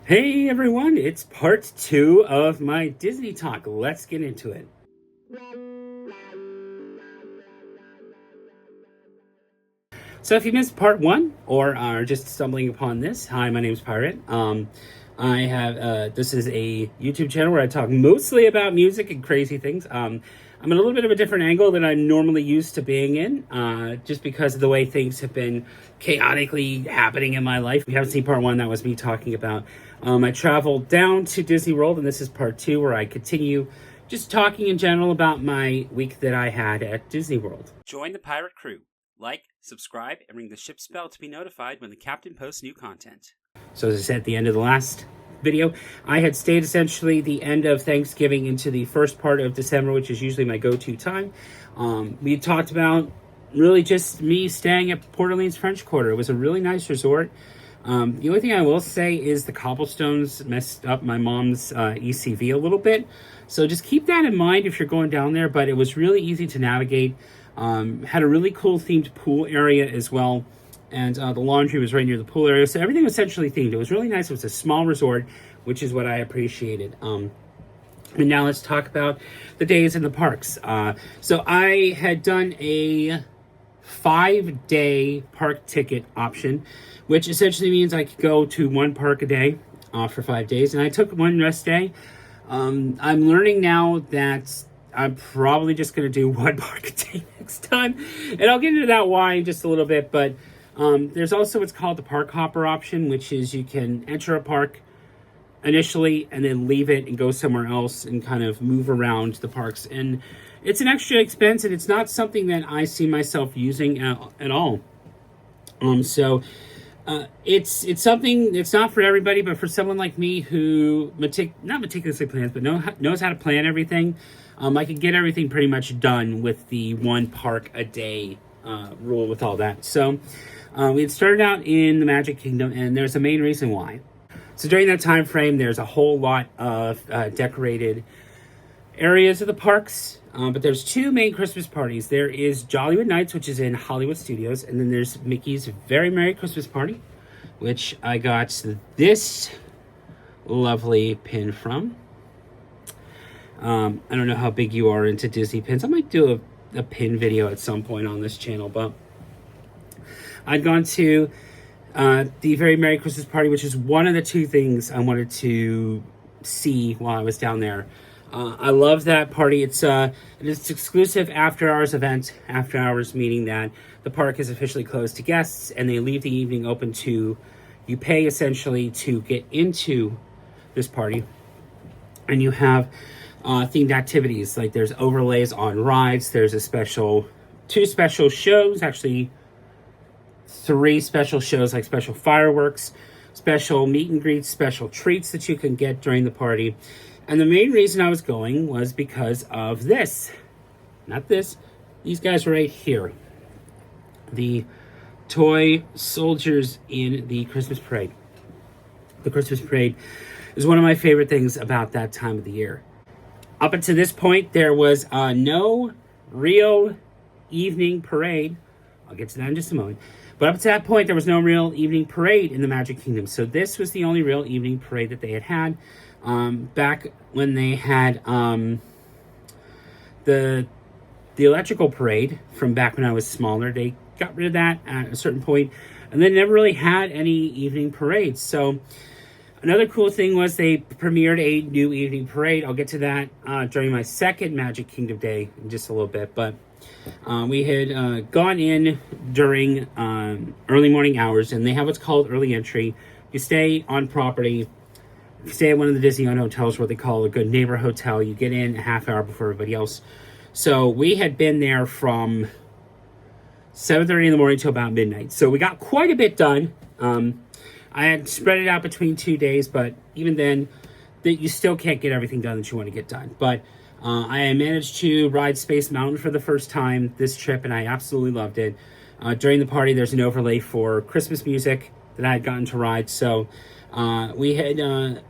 Hey everyone, it's part two of my Disney talk. Let's get into it. So if you missed part one or are just stumbling upon this, hi, my name's Pirate. I have this is a YouTube channel where I talk mostly about music and crazy things. I'm in a little bit of a different angle than I'm normally used to being in, just because of the way things have been chaotically happening in my life. If you haven't seen part one, that was me talking about. I traveled down to Disney World, and this is part two where I continue just talking in general about my week that I had at Disney World. Join the pirate crew. Like, subscribe, and ring the ship's bell to be notified when the captain posts new content. So as I said at the end of the last video, I had stayed essentially the end of Thanksgiving into the first part of December, which is usually my go-to time. We talked about really just me staying at Port Orleans French Quarter. It was a really nice resort. The only thing I will say is the cobblestones messed up my mom's ECV a little bit. So just keep that in mind if you're going down there, but it was really easy to navigate. Had a really cool themed pool area as well. And the laundry was right near the pool area. So everything was essentially themed. It was really nice. It was a small resort, which is what I appreciated. And now let's talk about the days in the parks. So I had done a 5-day park ticket option, which essentially means I could go to one park a day for 5 days. And I took one rest day. I'm learning now that I'm probably just going to do one park a day next time. And I'll get into that why in just a little bit. But there's also what's called the park hopper option, which is you can enter a park initially and then leave it and go somewhere else and kind of move around the parks. And it's an extra expense, and it's not something that I see myself using at all. It's something, it's not for everybody, but for someone like me who not meticulously plans, but knows how to plan everything, I could get everything pretty much done with the one park a day rule with all that. So we had started out in the Magic Kingdom, and there's a main reason why. So during that time frame, there's a whole lot of decorated areas of the parks, but there's two main Christmas parties. There is Jollywood Nights, which is in Hollywood Studios, and then there's Mickey's Very Merry Christmas Party, which I got this lovely pin from. I don't know how big you are into Disney pins. I might do a pin video at some point on this channel, but I'd gone to the Very Merry Christmas Party, which is one of the two things I wanted to see while I was down there. I love that party. It's exclusive after hours event. After hours meaning that the park is officially closed to guests, and they leave the evening open to you. Pay essentially to get into this party, and you have themed activities, like there's overlays on rides. There's two special shows, actually 3 special shows, like special fireworks, special meet and greets, special treats that you can get during the party. And the main reason I was going was because of this. Not this. These guys right here. The toy soldiers in the Christmas parade. The Christmas parade is one of my favorite things about that time of the year. Up until this point, there was no real evening parade. I'll get to that in just a moment. But up to that point, there was no real evening parade in the Magic Kingdom. So this was the only real evening parade that they had. Back when they had the electrical parade from back when I was smaller, they got rid of that at a certain point, and they never really had any evening parades. So another cool thing was they premiered a new evening parade. I'll get to that during my second Magic Kingdom day in just a little bit, but we had gone in during early morning hours, and they have what's called early entry. You stay on property. If you stay at one of the Disney-owned hotels, what they call a good neighbor hotel, you get in a half hour before everybody else. So we had been there from 7:30 in the morning till about midnight. So we got quite a bit done. I had spread it out between 2 days, but even then, you still can't get everything done that you want to get done. But I managed to ride Space Mountain for the first time this trip, and I absolutely loved it. During the party, there's an overlay for Christmas music that I had gotten to ride. So we had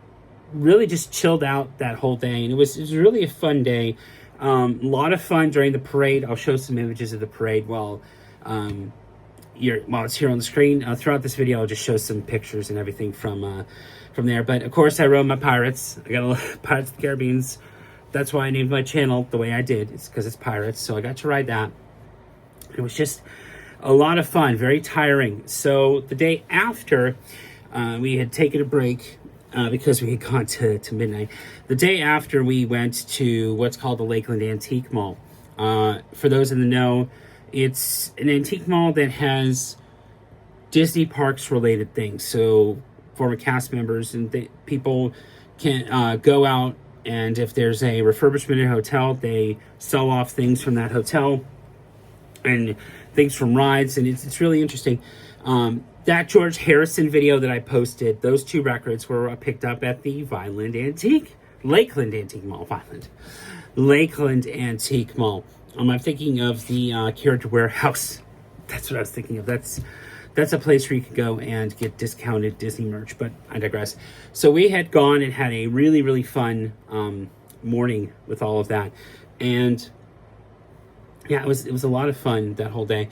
really just chilled out that whole day, and it was really a fun day. A lot of fun during the parade. I'll show some images of the parade while while it's here on the screen. Throughout this video, I'll just show some pictures and everything from there. But of course, I rode my Pirates. I got a Pirates of the Caribbean. That's why I named my channel the way I did. It's because it's Pirates. So I got to ride that. It was just a lot of fun, very tiring. So the day after, we had taken a break because we had gone to midnight. The day after, we went to what's called the Lakeland Antique Mall. For those in the know, it's an antique mall that has Disney parks related things. So former cast members and people can go out, and if there's a refurbishment in a hotel, they sell off things from that hotel and things from rides, and it's really interesting. That George Harrison video that I posted, those two records were picked up at the Lakeland Antique Mall. Lakeland Antique Mall. I'm thinking of the Character Warehouse. That's what I was thinking of. That's a place where you can go and get discounted Disney merch, but I digress. So we had gone and had a really, really fun morning with all of that. And yeah, it was a lot of fun that whole day.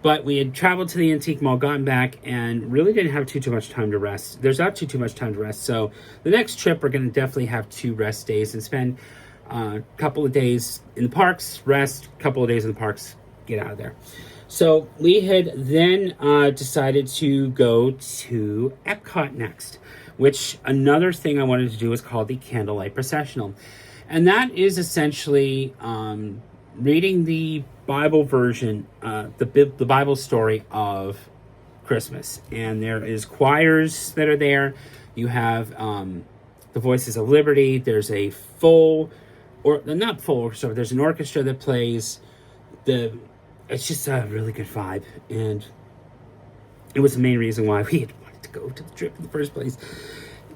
But we had traveled to the antique mall, gotten back, and really didn't have too much time to rest. There's not too much time to rest. So the next trip, we're going to definitely have 2 rest days and spend a couple of days in the parks, rest, a couple of days in the parks, get out of there. So we had then decided to go to Epcot next, which another thing I wanted to do is called the Candlelight Processional. And that is essentially reading the Bible version, the Bible story of Christmas. And there is choirs that are there. You have the Voices of Liberty. There's a not full orchestra, but there's an orchestra that plays. It's just a really good vibe. And it was the main reason why we had wanted to go to the trip in the first place,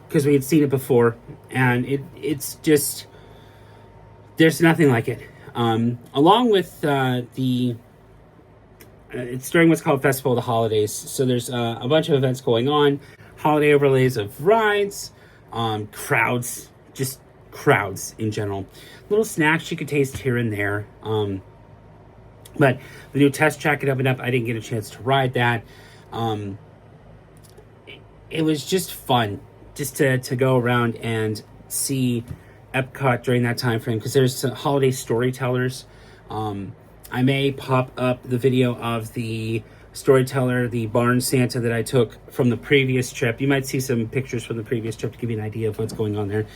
because we had seen it before. And it's just, there's nothing like it. Along with it's during what's called Festival of the Holidays. So there's a bunch of events going on, holiday overlays of rides, crowds, just crowds in general. Little snacks you could taste here and there. But the new Test Track at Up and Up, I didn't get a chance to ride that. It was just fun just to go around and see Epcot during that time frame, because there's some holiday storytellers. I may pop up the video of the storyteller, the barn Santa that I took from the previous trip. You might see some pictures from the previous trip to give you an idea of what's going on there.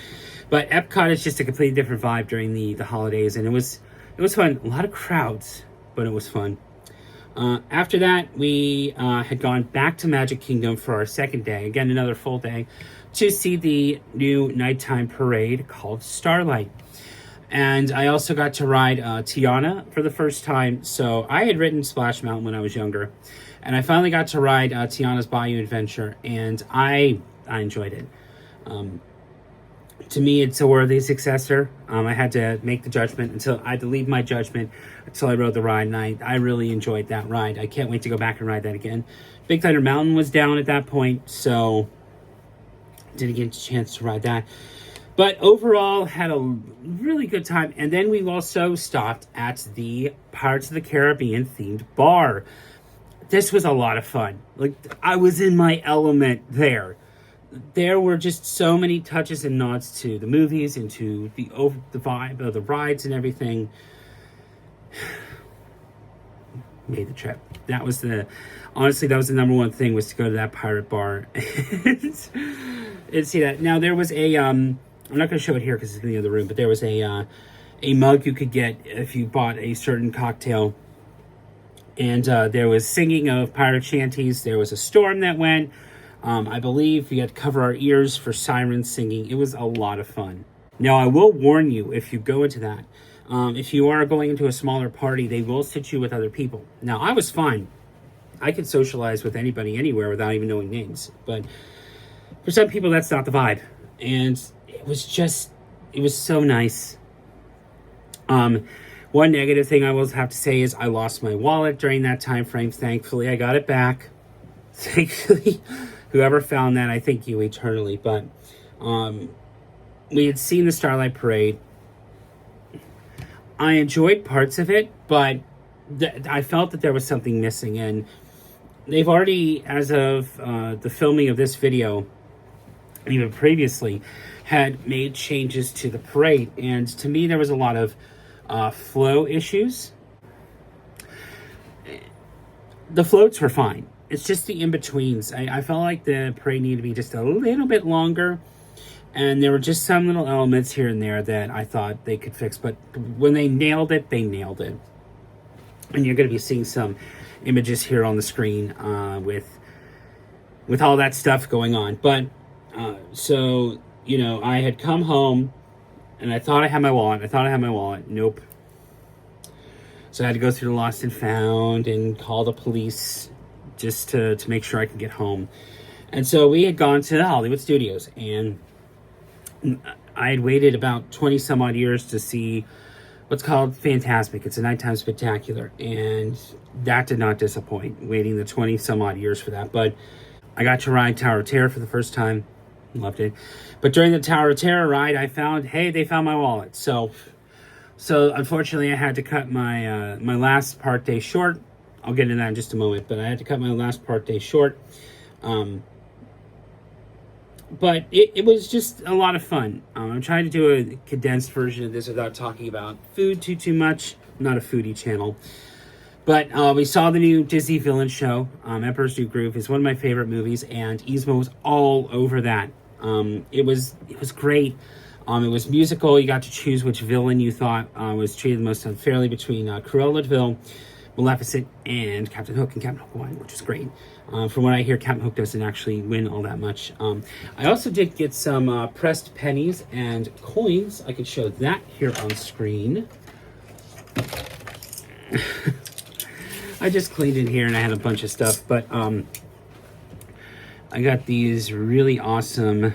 But Epcot is just a completely different vibe during the holidays, and it was fun. A lot of crowds, but it was fun. After that, we had gone back to Magic Kingdom for our second day. Again, another full day to see the new nighttime parade called Starlight. And I also got to ride Tiana for the first time. So I had ridden Splash Mountain when I was younger, and I finally got to ride Tiana's Bayou Adventure, and I enjoyed it. To me, it's a worthy successor. I had to make the judgment I had to leave my judgment until I rode the ride, and I really enjoyed that ride. I can't wait to go back and ride that again. Big Thunder Mountain was down at that point, so didn't get a chance to ride that. But overall, had a really good time. And then we also stopped at the Pirates of the Caribbean themed bar. This was a lot of fun. Like, I was in my element there. There were just so many touches and nods to the movies and to the vibe of the rides and everything. Made the trip. Honestly, that was the number one thing, was to go to that pirate bar and see that. Now, there was I'm not going to show it here because it's in the other room, but there was a mug you could get if you bought a certain cocktail. And there was singing of pirate shanties. There was a storm that went. I believe we had to cover our ears for sirens singing. It was a lot of fun. Now, I will warn you, if you go into that, if you are going into a smaller party, they will sit you with other people. Now, I was fine. I could socialize with anybody anywhere without even knowing names. But for some people, that's not the vibe. And it was so nice. One negative thing I will have to say is I lost my wallet during that time frame. Thankfully, I got it back. Thankfully, whoever found that, I thank you eternally. But we had seen the Starlight Parade. I enjoyed parts of it, but I felt that there was something missing. And they've already, as of the filming of this video, even previously, had made changes to the parade. And to me, there was a lot of flow issues. The floats were fine. It's just the in-betweens. I felt like the parade needed to be just a little bit longer. And there were just some little elements here and there that I thought they could fix. But when they nailed it, they nailed it. And you're going to be seeing some images here on the screen with all that stuff going on. But so, you know, I had come home and I thought I had my wallet. Nope. So I had to go through the lost and found and call the police just to make sure I could get home. And so we had gone to the Hollywood Studios, and I had waited about 20 some odd years to see what's called Fantasmic. It's a nighttime spectacular, and that did not disappoint, waiting the 20 some odd years for that. But I got to ride Tower of Terror for the first time. Loved it. But during the Tower of Terror ride, I found, hey, they found my wallet. So unfortunately, I had to cut my my last part day short. I'll get into that in just a moment, but I had to cut my last part day short. But it was just a lot of fun. I'm trying to do a condensed version of this without talking about food too much. I'm not a foodie channel. But we saw the new Disney villain show, Emperor's New Groove. It's one of my favorite movies, and Yzma was all over that. It was great. It was musical. You got to choose which villain you thought was treated the most unfairly between Cruella de Vil, Maleficent, and Captain Hook. And Captain Hook won, which was great. From what I hear, Captain Hook doesn't actually win all that much. I also did get some pressed pennies and coins. I could show that here on screen. I just cleaned in here and I had a bunch of stuff, but I got these really awesome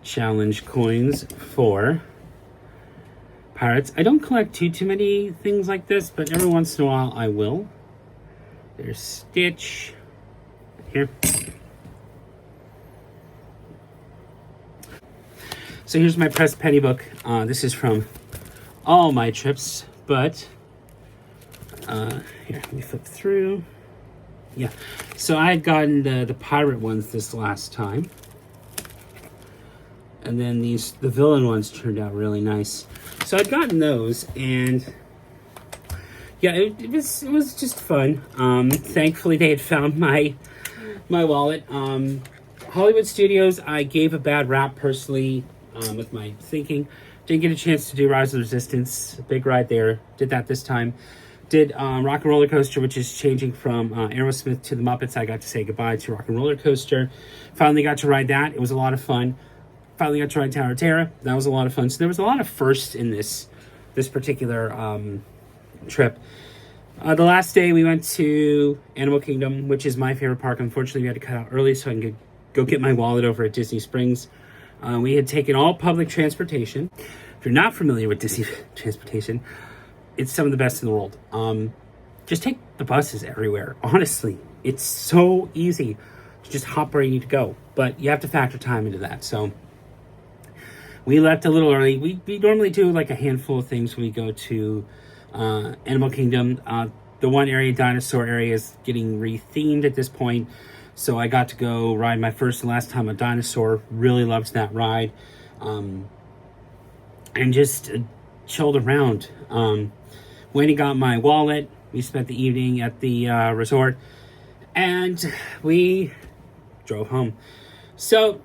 challenge coins for Pirates. I don't collect too many things like this, but every once in a while I will. There's Stitch here. So here's my pressed penny book. This is from all my trips, but here, let me flip through. Yeah, so I had gotten the pirate ones this last time. And then the villain ones turned out really nice. So I'd gotten those, and yeah, it was just fun. Thankfully, they had found my wallet. Hollywood Studios, I gave a bad rap personally with my thinking. Didn't get a chance to do Rise of the Resistance, big ride there. Did that this time. Did Rock and Roller Coaster, which is changing from Aerosmith to the Muppets. I got to say goodbye to Rock and Roller Coaster. Finally got to ride that. It was a lot of fun. Finally got to ride Tower of Terror. That was a lot of fun. So there was a lot of firsts in this particular trip. The last day we went to Animal Kingdom, which is my favorite park. Unfortunately, we had to cut out early so I can go get my wallet over at Disney Springs. We had taken all public transportation. If you're not familiar with Disney transportation, it's some of the best in the world. Just take the buses everywhere. Honestly, it's so easy to just hop where you need to go. But you have to factor time into that. So we left a little early. We normally do like a handful of things when we go to Animal Kingdom. The one area, dinosaur area, is getting rethemed at this point. So I got to go ride my first and last time a dinosaur. Really loved that ride. And just chilled around. Went and got my wallet. We spent the evening at the resort. And we drove home. So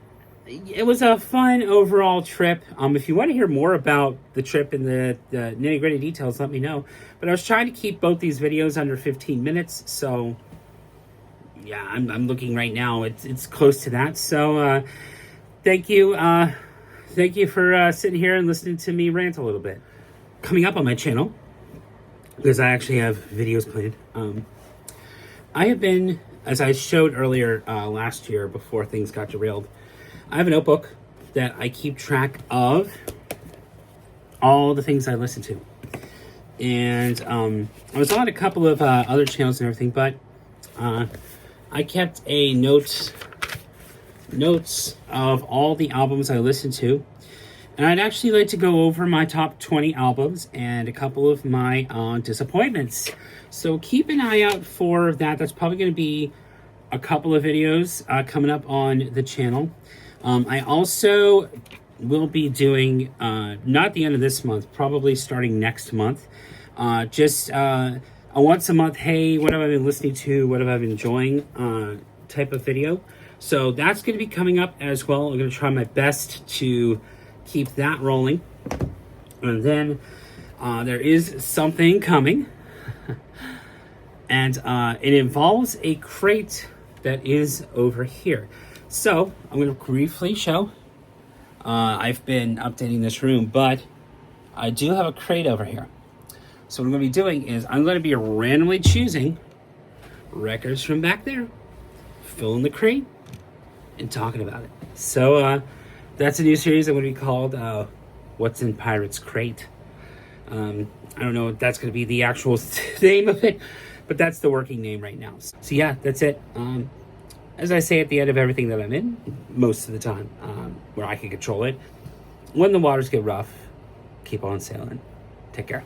it was a fun overall trip. If you want to hear more about the trip and the nitty-gritty details, let me know. But I was trying to keep both these videos under 15 minutes. So yeah, I'm looking right now. It's close to that. So thank you. Thank you for sitting here and listening to me rant a little bit. Coming up on my channel, because I actually have videos planned. I have been, as I showed earlier last year before things got derailed, I have a notebook that I keep track of all the things I listen to. And I was on a couple of other channels and everything, but I kept a notes of all the albums I listened to. And I'd actually like to go over my top 20 albums and a couple of my disappointments. So keep an eye out for that. That's probably going to be a couple of videos coming up on the channel. I also will be doing, not the end of this month, probably starting next month, just a once a month, hey, what have I been listening to, what have I been enjoying type of video. So that's going to be coming up as well. I'm going to try my best to keep that rolling. And then there is something coming. And it involves a crate that is over here. So I'm going to briefly show. I've been updating this room, but I do have a crate over here. So what I'm going to be doing is I'm going to be randomly choosing records from back there, filling the crate, and talking about it. So that's a new series I'm going to be called What's in Pirate's Crate. I don't know if that's going to be the actual name of it, but that's the working name right now. So yeah, that's it. As I say at the end of everything that I'm in, most of the time, where I can control it, when the waters get rough, keep on sailing. Take care.